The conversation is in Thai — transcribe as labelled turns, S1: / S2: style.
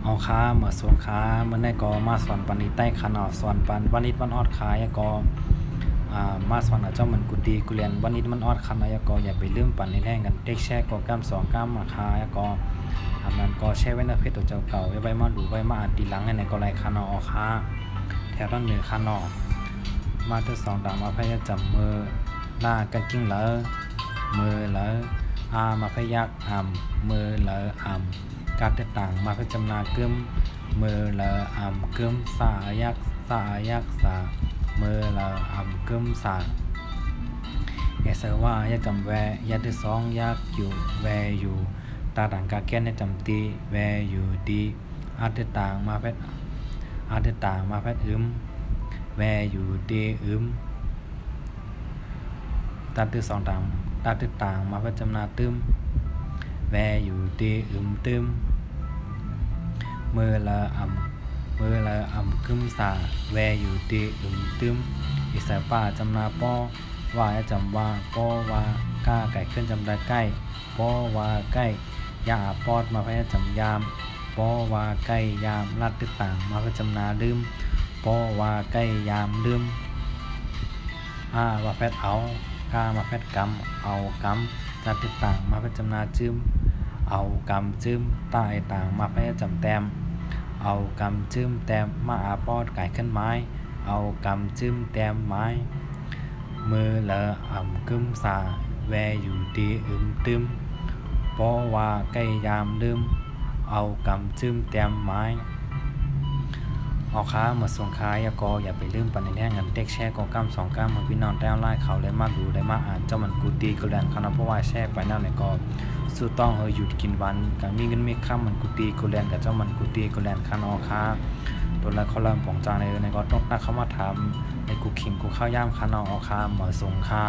S1: เอาค้าเมื่อส่วนค้าเมื่อในก็มาสอนปันนี้ใต้ขนาดสอนปันวันนี้มันออดขายก็มาสอนเจ้ามันกุฏิกุเรียนวันนี้มันออดขนาดก็อย่าไปลืมปันในแน่กันเด็กแช่ก็ก้ามสองก้ามมาขายก็มันก็แช่ไว้ในเพจตัวเจ้าเก่าไว้มาดูไว้มาอ่านตีหลังในก็ไรขนาดออกค้าแถวต้นเหนือขนาดมาที่สองต่างมาพยายามจับมือหน้ากันกิ้งเหลอมือเหลอมาพยักมือเหลอการแตกต่างมาพิจารณากึมมือละกึมสายักสามือละกึมสาเอเสว่ายากจำแวยากที่สองยากอยู่แวอยู่ตาต่างกาแก้นในจำตีแวอยู่ดีอาทิตต่างมาเพชรแวอยู่ดีตาที่สองต่างตาที่ต่างมาพิจารณาตึมแวอยู่ดีตึมมือละกึมสาแวอยู่ดีตึมอิสระป่าจำนาป้อว่าจำว่าป้อว่าก้าไก่ขึ้นจำได้ใกล้ป้อว่าใกล้ยาปอดมาพยาจำยามป้อว่าใกล้ยามลัดติดต่างมาพยจำนาลืมป้อว่าใกล้ยามลืมว่าแพทเอาก้ามาแพทกำเอากำจัดติดต่างมาพยจำนาจืมเอากำจืมใต้ต่างมาพยจำแต้มเอากำจื้มแต้มมาปอดไก่ขึ้นไม้เอากำจื้มแต้มไม้มือละกึมสาแวอยู่ดีตึมเพราะว่าใกล้ยามลืมเอากำจื้มแต้มไม้เอาค้ามาส่งค้ายก็อย่าไปลืมปันในแห่งกันเด็กแช่ก็สองก้ามมาพี่น้องได้ไล่เขาเลยมาดูได้มาอ่านเจ้ามันกูตีกูแลนคณะเพราะว่าแช่ไปนั่นเนี่ยก็สู้ต้องหยุดกินวันกับมีเงินมีค่ามันกูตีกูแลนกับเจ้ามันกูตีกูแลนคณะค้าตัวละเขาเริ่มป่องจางในก็ต้องนักเข้ามาถามในกูขิงกูข้าวย่ามคณะค้ามาส่งค้า